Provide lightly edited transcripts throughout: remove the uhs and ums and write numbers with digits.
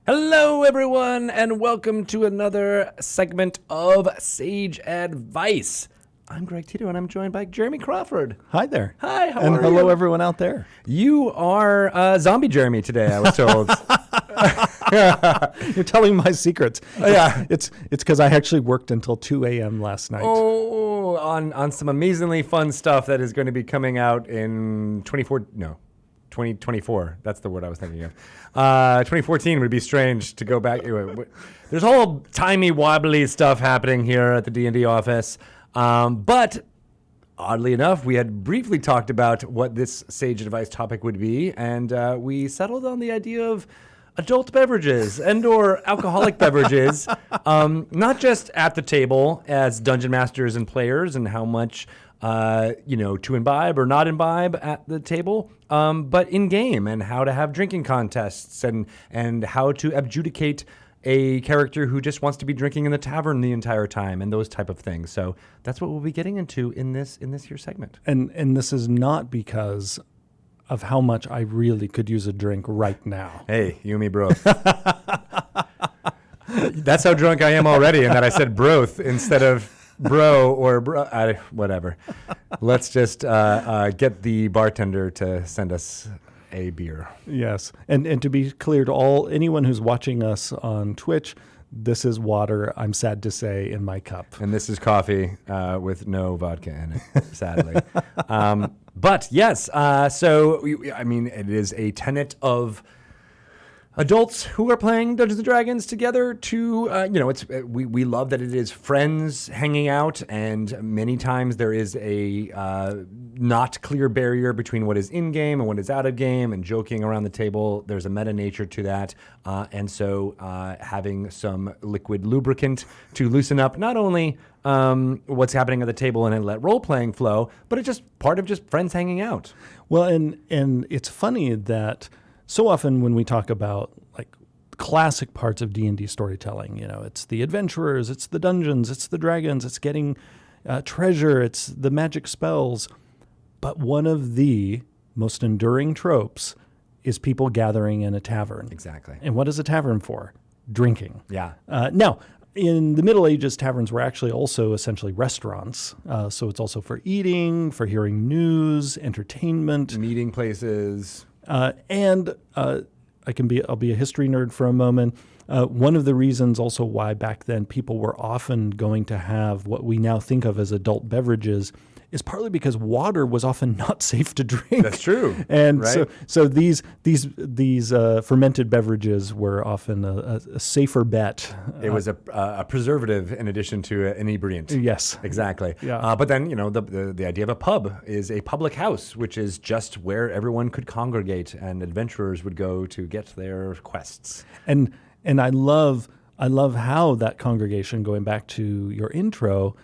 Hello, everyone, and welcome to another segment of Sage Advice. I'm Greg Tito, and I'm joined by Jeremy Crawford. Hi there. Hi, how are you? And hello, everyone out there. You are zombie Jeremy today, I was told. You're telling my secrets. Yeah. It's because I actually worked until 2 a.m. last night. Oh, on some amazingly fun stuff that is going to be coming out in 2024. That's the word I was thinking of. 2014 would be strange to go back. There's whole timey wobbly stuff happening here at the D&D office. But oddly enough, we had briefly talked about what this Sage Advice topic would be, and we settled on the idea of adult beverages and/or alcoholic beverages, not just at the table as dungeon masters and players, and how much to imbibe or not imbibe at the table, but in game, and how to have drinking contests, and how to adjudicate a character who just wants to be drinking in the tavern the entire time, and those type of things. So that's what we'll be getting into in this here segment. And this is not because of how much I really could use a drink right now. Hey, you and me both. That's how drunk I am already, and that I said broth instead of bro or whatever. Let's just get the bartender to send us a beer. Yes. And to be clear to anyone who's watching us on Twitch, this is water, I'm sad to say, in my cup. And this is coffee with no vodka in it, sadly. But yes, it is a tenet of adults who are playing Dungeons and Dragons together to, we love that it is friends hanging out, and many times there is a not clear barrier between what is in game and what is out of game, and joking around the table. There's a meta nature to that. And so having some liquid lubricant to loosen up not only what's happening at the table and let role-playing flow, but it's just part of just friends hanging out. Well, and it's funny that so often when we talk about like classic parts of D&D storytelling, it's the adventurers, it's the dungeons, it's the dragons, it's getting treasure, it's the magic spells. But one of the most enduring tropes is people gathering in a tavern. Exactly. And what is a tavern for? Drinking. Yeah. Now, in the Middle Ages, taverns were actually also essentially restaurants. So it's also for eating, for hearing news, entertainment. Meeting places. I'll be a history nerd for a moment. One of the reasons also why back then people were often going to have what we now think of as adult beverages is partly because water was often not safe to drink. That's true. And right? so these fermented beverages were often a safer bet. It was a preservative in addition to an inebriant. Yes. Exactly. Yeah. But then, the idea of a pub is a public house, which is just where everyone could congregate and adventurers would go to get their quests. And I love how that congregation, going back to your intro,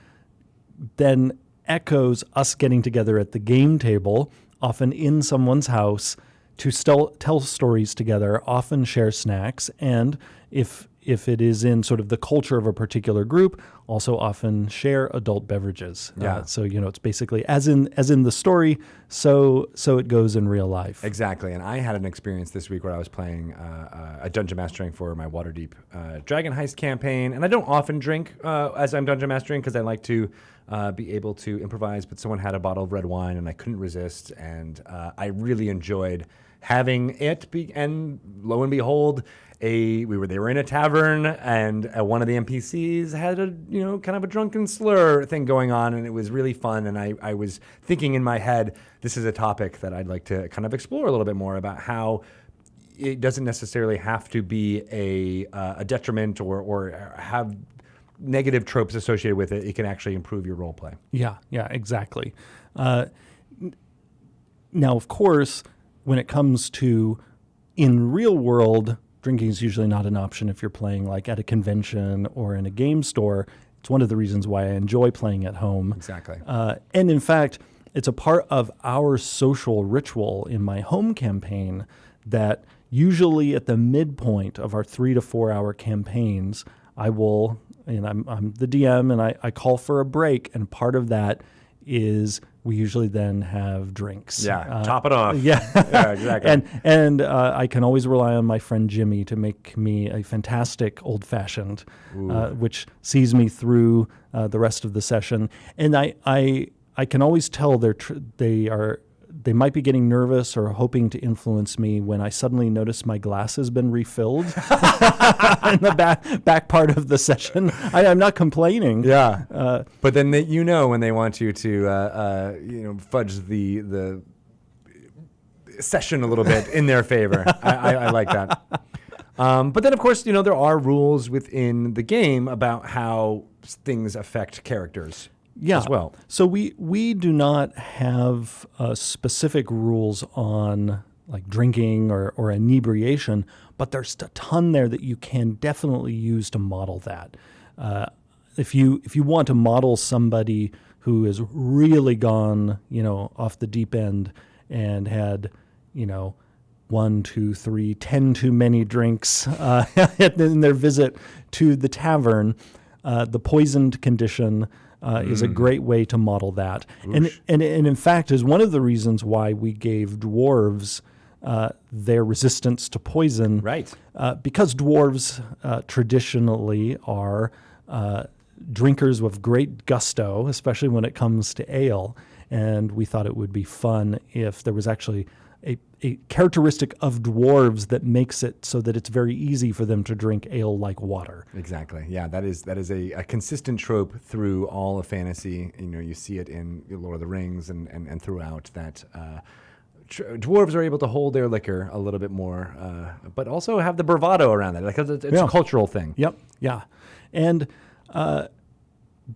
then echoes us getting together at the game table, often in someone's house, to still tell stories together, often share snacks, and if it is in sort of the culture of a particular group, also often share adult beverages. Yeah. So it's basically as in the story, so it goes in real life. Exactly. And I had an experience this week where I was playing a dungeon mastering for my Waterdeep Dragon Heist campaign, and I don't often drink as I'm dungeon mastering because I like to be able to improvise, but someone had a bottle of red wine and I couldn't resist, and I really enjoyed having it and lo and behold, they were in a tavern, and one of the NPCs had a kind of a drunken slur thing going on, and it was really fun. And I was thinking in my head, this is a topic that I'd like to kind of explore a little bit more about how it doesn't necessarily have to be a detriment or have negative tropes associated with it. It can actually improve your role play. Yeah, exactly. Now, of course, when it comes to in real world, drinking is usually not an option if you're playing like at a convention or in a game store. It's one of the reasons why I enjoy playing at home. Exactly. And in fact, it's a part of our social ritual in my home campaign that usually at the midpoint of our 3 to 4 hour campaigns, I will, and I'm the DM, and I call for a break, and part of that is we usually then have drinks. Yeah, top it off. Yeah, Yeah, exactly. and I can always rely on my friend Jimmy to make me a fantastic old fashioned, which sees me through the rest of the session. And I can always tell they might be getting nervous or hoping to influence me when I suddenly notice my glass has been refilled in the back part of the session. I'm not complaining. Yeah, but then when they want you to fudge the session a little bit in their favor. I like that. But then, of course, there are rules within the game about how things affect characters. Yeah. As well. So we do not have specific rules on like drinking or inebriation, but there's a ton there that you can definitely use to model that. If you want to model somebody who has really gone, off the deep end and had, 1, 2, 3, 10 too many drinks in their visit to the tavern, the poisoned condition is a great way to model that. And in fact is one of the reasons why we gave dwarves their resistance to poison. Right. Because dwarves traditionally are drinkers with great gusto, especially when it comes to ale. And we thought it would be fun if there was actually a characteristic of dwarves that makes it so that it's very easy for them to drink ale like water. Exactly. Yeah, that is a consistent trope through all of fantasy. You see it in Lord of the Rings and throughout that dwarves are able to hold their liquor a little bit more, but also have the bravado around it. Like it's a cultural thing. Yep. Yeah. And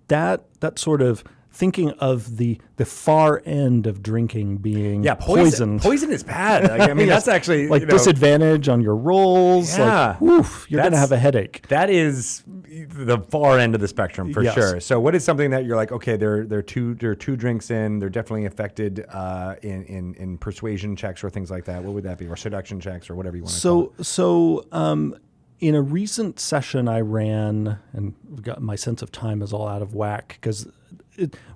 that sort of thinking of the far end of drinking being poison. Poison is bad. I mean, yes. That's actually like disadvantage on your rolls. Yeah, like, you're going to have a headache. That is the far end of the spectrum for sure. So, what is something that you're like, okay, they're two drinks in, they're definitely affected in persuasion checks or things like that. What would that be, or seduction checks or whatever you want to call it? So, in a recent session I ran, and my sense of time is all out of whack because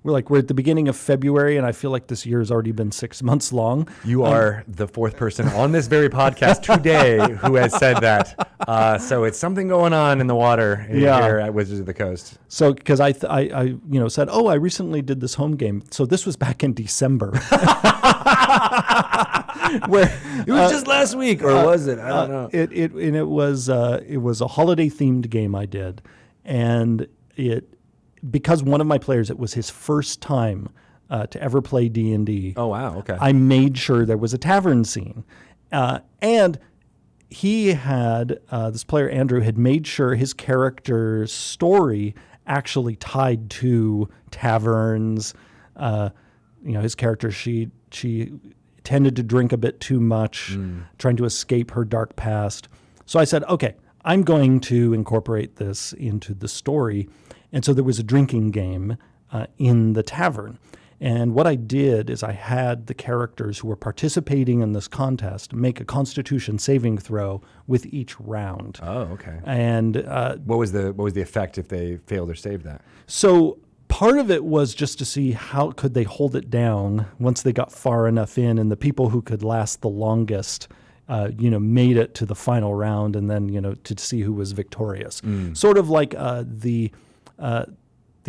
we're at the beginning of February, and I feel like this year has already been 6 months long. You are the fourth person on this very podcast today who has said that. So it's something going on in the water here at Wizards of the Coast. So because I said, I recently did this home game. So this was back in December. Where it was just last week, or was it? I don't know. It was a holiday themed game I did, and because one of my players, it was his first time to ever play D&D. Oh wow! Okay. I made sure there was a tavern scene, and he had this player Andrew had made sure his character's story actually tied to taverns. His character she tended to drink a bit too much, trying to escape her dark past. So I said, okay, I'm going to incorporate this into the story. And so there was a drinking game in the tavern. And what I did is I had the characters who were participating in this contest make a Constitution saving throw with each round. Oh, okay. And what was the effect if they failed or saved that? So part of it was just to see how could they hold it down once they got far enough in, and the people who could last the longest made it to the final round, and then to see who was victorious. Sort of like the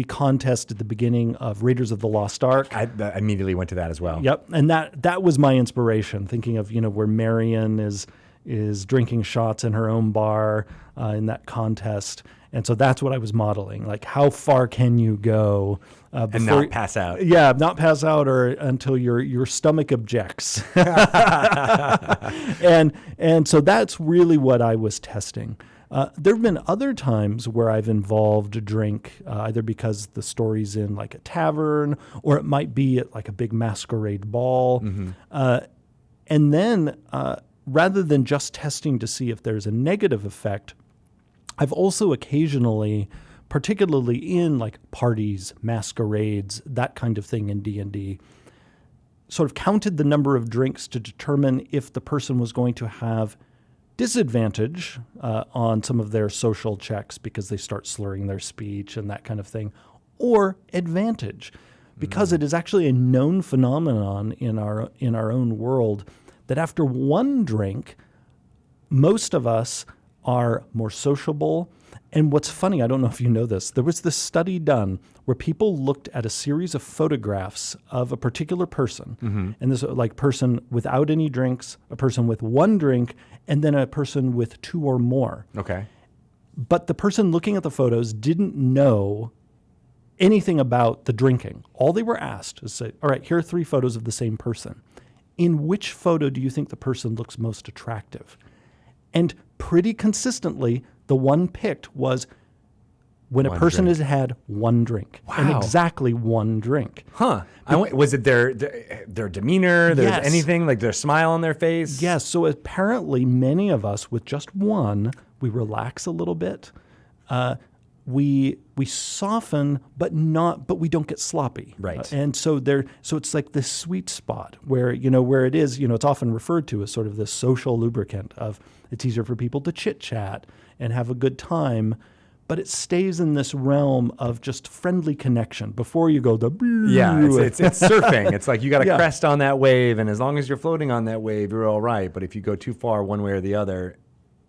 contest at the beginning of Raiders of the Lost Ark. I immediately went to that as well. Yep, and that was my inspiration, thinking of where Marion is drinking shots in her own bar in that contest. And so that's what I was modeling. Like, how far can you go and not pass out? Yeah, not pass out or until your stomach objects. and so that's really what I was testing. There have been other times where I've involved a drink, either because the story's in like a tavern, or it might be at like a big masquerade ball. And then rather than just testing to see if there's a negative effect, I've also occasionally, particularly in like parties, masquerades, that kind of thing in D&D, sort of counted the number of drinks to determine if the person was going to have disadvantage on some of their social checks because they start slurring their speech and that kind of thing, or advantage. because it is actually a known phenomenon in our own world that after one drink, most of us are more sociable. And what's funny, I don't know if you know this, there was this study done where people looked at a series of photographs of a particular person, and this like person without any drinks, a person with one drink, and then a person with two or more. Okay. But the person looking at the photos didn't know anything about the drinking. All they were asked is say, all right, here are 3 photos of the same person. In which photo do you think the person looks most attractive? And pretty consistently, the one picked was when a person has had one drink. Wow. And exactly one drink. Huh. Was it their demeanor, Yes. anything, like their smile on their face? Yes, so apparently many of us with just one, we relax a little bit. We soften, but we don't get sloppy. Right. And so it's like this sweet spot where it is, it's often referred to as sort of this social lubricant of it's easier for people to chit chat and have a good time, but it stays in this realm of just friendly connection before you go it's surfing. It's like you got to Yeah. crest on that wave, and as long as you're floating on that wave, you're all right. But if you go too far one way or the other,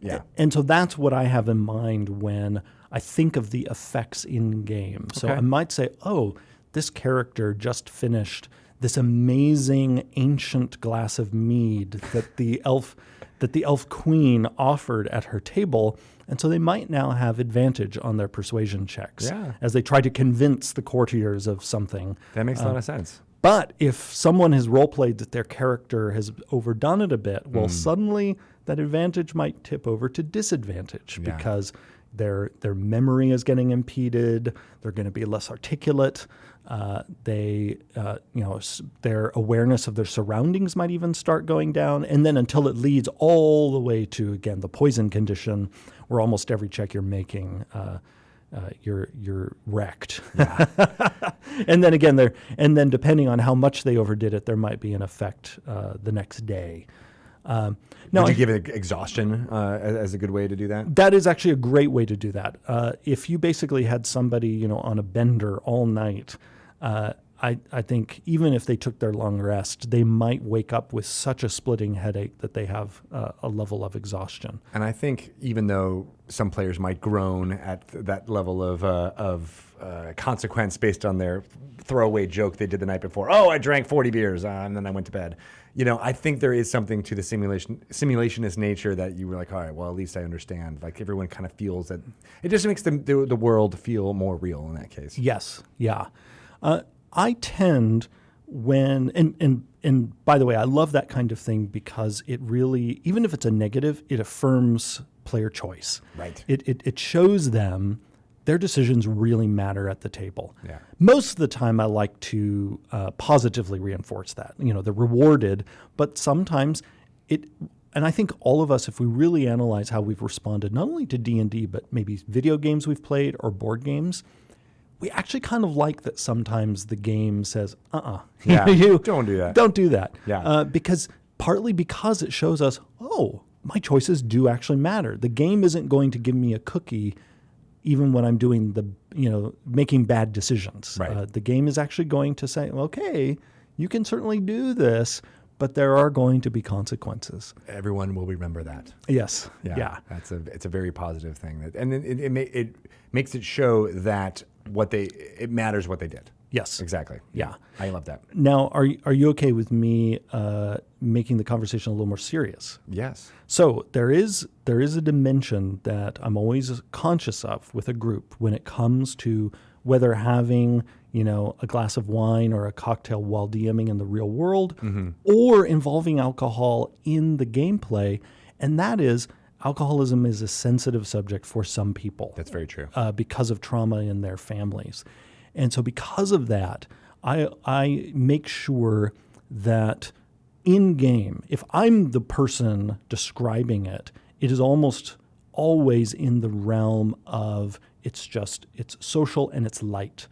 yeah. And so that's what I have in mind when I think of the effects in game. So Okay. I might say, oh, this character just finished this amazing ancient glass of mead that the elf queen offered at her table. And so they might now have advantage on their persuasion checks as they try to convince the courtiers of something. That makes a lot of sense. But if someone has role-played that their character has overdone it a bit, well, suddenly that advantage might tip over to disadvantage because their memory is getting impeded. They're going to be less articulate. Their awareness of their surroundings might even start going down. And then until it leads all the way to, again, the poison condition, where almost every check you're making, you're wrecked. Yeah. and then depending on how much they overdid it, there might be an effect the next day. Would you give it exhaustion as a good way to do that? That is actually a great way to do that. If you basically had somebody, on a bender all night, I think even if they took their long rest, they might wake up with such a splitting headache that they have a level of exhaustion. And I think even though some players might groan at that level of consequence based on their throwaway joke they did the night before, oh, I drank 40 beers and then I went to bed. I think there is something to the simulationist nature that you were like, all right, well, at least I understand. Like everyone kind of feels that it just makes the world feel more real in that case. Yes. Yeah. I tend when, and by the way, I love that kind of thing because it really, even if it's a negative, it affirms player choice. Right. It shows them their decisions really matter at the table. Yeah. Most of the time I like to positively reinforce that. They're rewarded, but sometimes and I think all of us, if we really analyze how we've responded, not only to D&D, but maybe video games we've played or board games, we actually kind of like that sometimes the game says, Yeah, you don't do that. Don't do that. Yeah. Partly because it shows us, oh, my choices do actually matter. The game isn't going to give me a cookie even when I'm doing making bad decisions. Right. The game is actually going to say, okay, you can certainly do this, but there are going to be consequences. Everyone will remember that. Yes. Yeah. It's a very positive thing, and it makes it show that it matters what they did. Yes. Exactly. Yeah. I love that. Now, are you okay with me making the conversation a little more serious? Yes. So there is a dimension that I'm always conscious of with a group when it comes to whether having a glass of wine or a cocktail while DMing in the real world, or involving alcohol in the gameplay, and that is alcoholism is a sensitive subject for some people. That's very true. Because of trauma in their families. And so because of that, I make sure that in-game, if I'm the person describing it, it is almost always in the realm of it's social and it's light.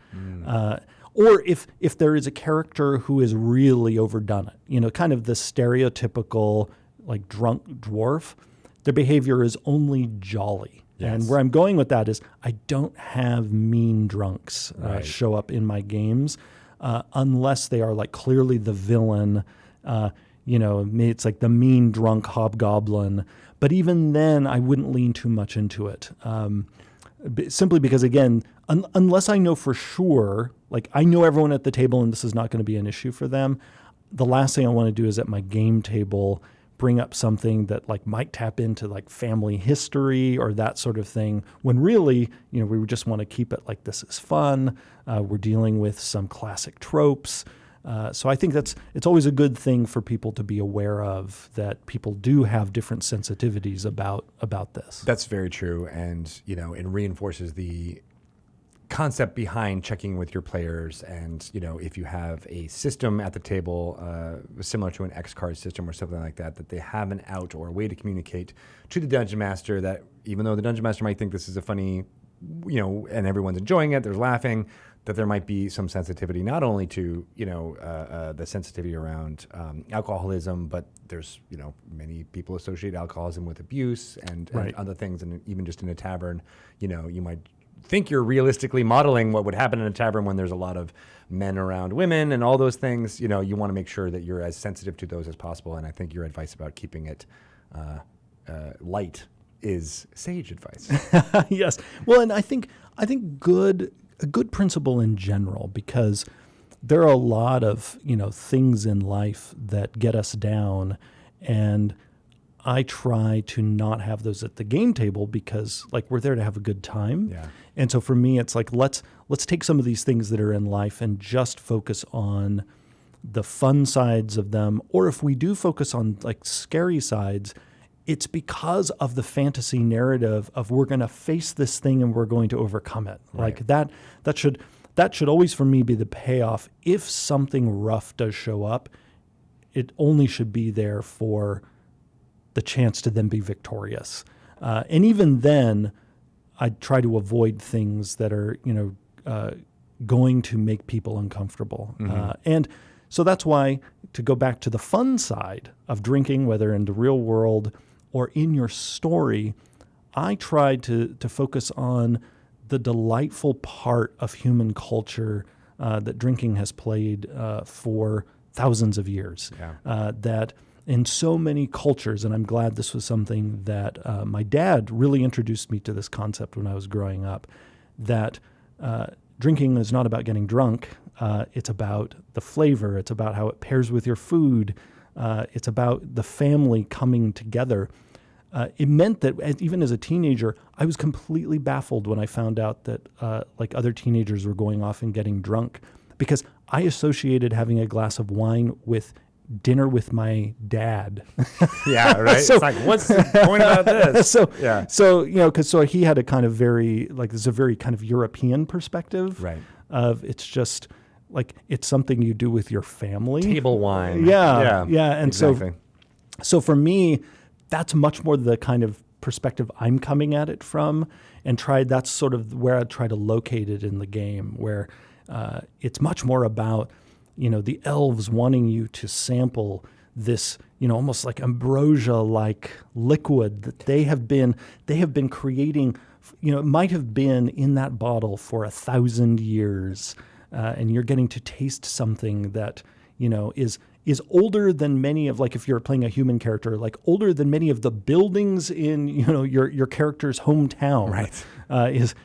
Or if there is a character who has really overdone it, kind of the stereotypical like drunk dwarf, their behavior is only jolly. Yes. And where I'm going with that is I don't have mean drunks show up in my games. unless they are like clearly the villain. It's like the mean drunk hobgoblin. But even then, I wouldn't lean too much into it. Simply because, again, unless I know for sure, like I know everyone at the table and this is not going to be an issue for them, the last thing I want to do is at my game table bring up something that like might tap into like family history or that sort of thing, when really, we would just want to keep it like this is fun. We're dealing with some classic tropes. So I think it's always a good thing for people to be aware of, that people do have different sensitivities about this. That's very true. And, it reinforces the concept behind checking with your players. And, if you have a system at the table similar to an X card system or something like that, that they have an out or a way to communicate to the dungeon master that even though the dungeon master might think this is a funny, and everyone's enjoying it, they're laughing, that there might be some sensitivity, not only to, the sensitivity around alcoholism, but there's, many people associate alcoholism with abuse and other things. And even just in a tavern, you might think you're realistically modeling what would happen in a tavern when there's a lot of men around women and all those things. You want to make sure that you're as sensitive to those as possible. And I think your advice about keeping it light is sage advice. Yes. Well, and I think a good principle in general, because there are a lot of, things in life that get us down, and I try to not have those at the game table because like we're there to have a good time. Yeah. And so for me, it's like, let's take some of these things that are in life and just focus on the fun sides of them. Or if we do focus on like scary sides, it's because of the fantasy narrative of we're going to face this thing and we're going to overcome it. Right. Like that should always for me be the payoff. If something rough does show up, it only should be there for the chance to then be victorious. And even then, I try to avoid things that are, going to make people uncomfortable. Mm-hmm. And so that's why, to go back to the fun side of drinking, whether in the real world or in your story, I tried to focus on the delightful part of human culture that drinking has played for thousands of years. Yeah. That in so many cultures, and I'm glad this was something that my dad really introduced me to this concept when I was growing up, that drinking is not about getting drunk. It's about the flavor. It's about how it pairs with your food. It's about the family coming together. It meant that even as a teenager, I was completely baffled when I found out that like other teenagers were going off and getting drunk, because I associated having a glass of wine with dinner with my dad. Yeah, right. So, it's like, what's the point about this? So he had a kind of there's a very kind of European perspective. Right. Of it's just like, it's something you do with your family. Table wine. Yeah. And exactly. so for me, that's much more the kind of perspective I'm coming at it from, and that's sort of where I try to locate it in the game, where it's much more about, the elves wanting you to sample this, almost like ambrosia-like liquid that they have been creating. It might have been in that bottle for 1,000 years, and you're getting to taste something that, is older than many of, like, if you're playing a human character, like older than many of the buildings in, your character's hometown. Right.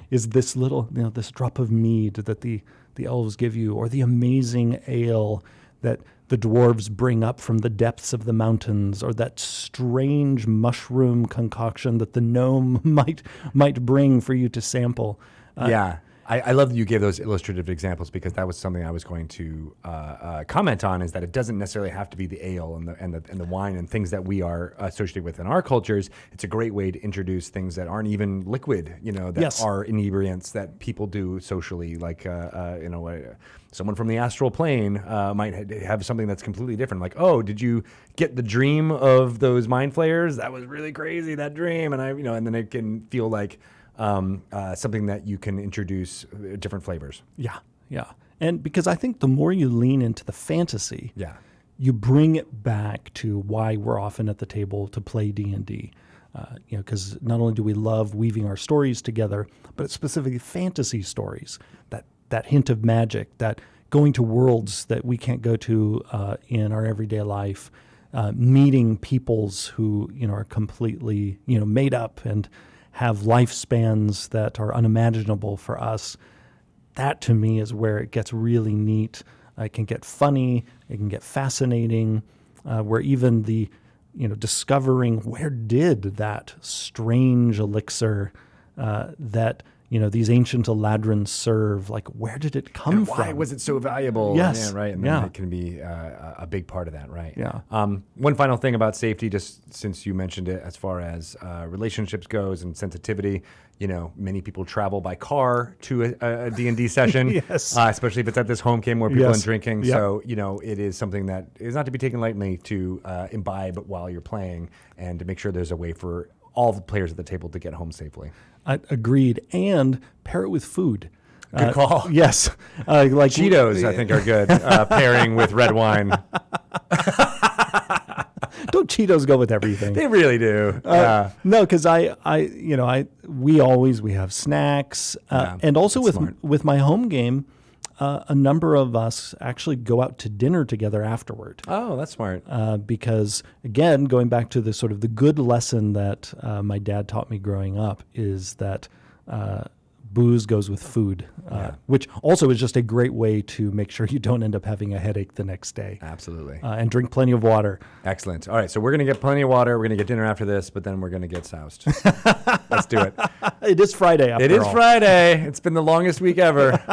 Is this little, this drop of mead that the elves give you, or the amazing ale that the dwarves bring up from the depths of the mountains, or that strange mushroom concoction that the gnome might bring for you to sample. Yeah. I love that you gave those illustrative examples, because that was something I was going to comment on, is that it doesn't necessarily have to be the ale and the wine and things that we are associated with in our cultures. It's a great way to introduce things that aren't even liquid, that Yes. are inebriants that people do socially, like someone from the astral plane might have something that's completely different. Like, oh, did you get the dream of those mind flayers? That was really crazy, that dream. And and then it can feel like something that you can introduce different flavors. Yeah. And because I think the more you lean into the fantasy, Yeah. you bring it back to why we're often at the table to play D&D. Because not only do we love weaving our stories together, but it's specifically fantasy stories, that hint of magic, that going to worlds that we can't go to in our everyday life, meeting peoples who are completely made up and have lifespans that are unimaginable for us. That to me is where it gets really neat. It can get funny. It can get fascinating. Where even the discovering where did that strange elixir that these ancient Eladrins serve, like where did it come from? Why was it so valuable? Yes. Yeah, right. And then it can be a big part of that, right? Yeah. One final thing about safety, just since you mentioned it, as far as relationships goes and sensitivity, many people travel by car to a D&D session, Yes. Especially if it's at this home game where people Yes. are drinking. Yep. So, it is something that is not to be taken lightly to imbibe while you're playing and to make sure there's a way for all the players at the table to get home safely. Agreed. And pair it with food. Good call. Yes. Like Cheetos, I think, are good pairing with red wine. Don't Cheetos go with everything? They really do. No, because we have snacks, and also with my home game, a number of us actually go out to dinner together afterward. Oh, that's smart. Because again, going back to the sort of the good lesson that my dad taught me growing up is that booze goes with food, which also is just a great way to make sure you don't end up having a headache the next day. Absolutely. And drink plenty of water. Excellent. All right, so we're going to get plenty of water. We're going to get dinner after this, but then we're going to get soused. Let's do it. It is Friday after all. It is Friday. It's been the longest week ever.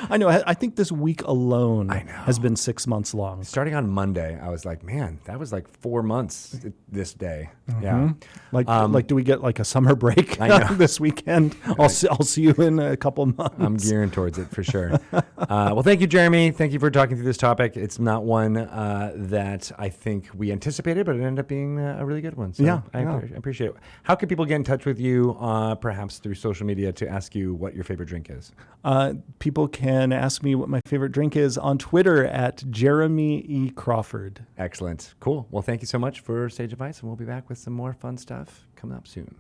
I know. I think this week alone has been 6 months long. Starting on Monday, I was like, man, that was like 4 months this day. Mm-hmm. Yeah. Like, do we get like a summer break this weekend? Right. I'll see you in a couple months. I'm gearing towards it for sure. Well, thank you, Jeremy. Thank you for talking through this topic. It's not one that I think we anticipated, but it ended up being a really good one. So I appreciate it. How can people get in touch with you, perhaps through social media, to ask you what your favorite drink is? People can ask me what my favorite drink is on Twitter at Jeremy E. Crawford. Excellent. Cool. Well, thank you so much for Sage Advice, and we'll be back with some more fun stuff coming up soon.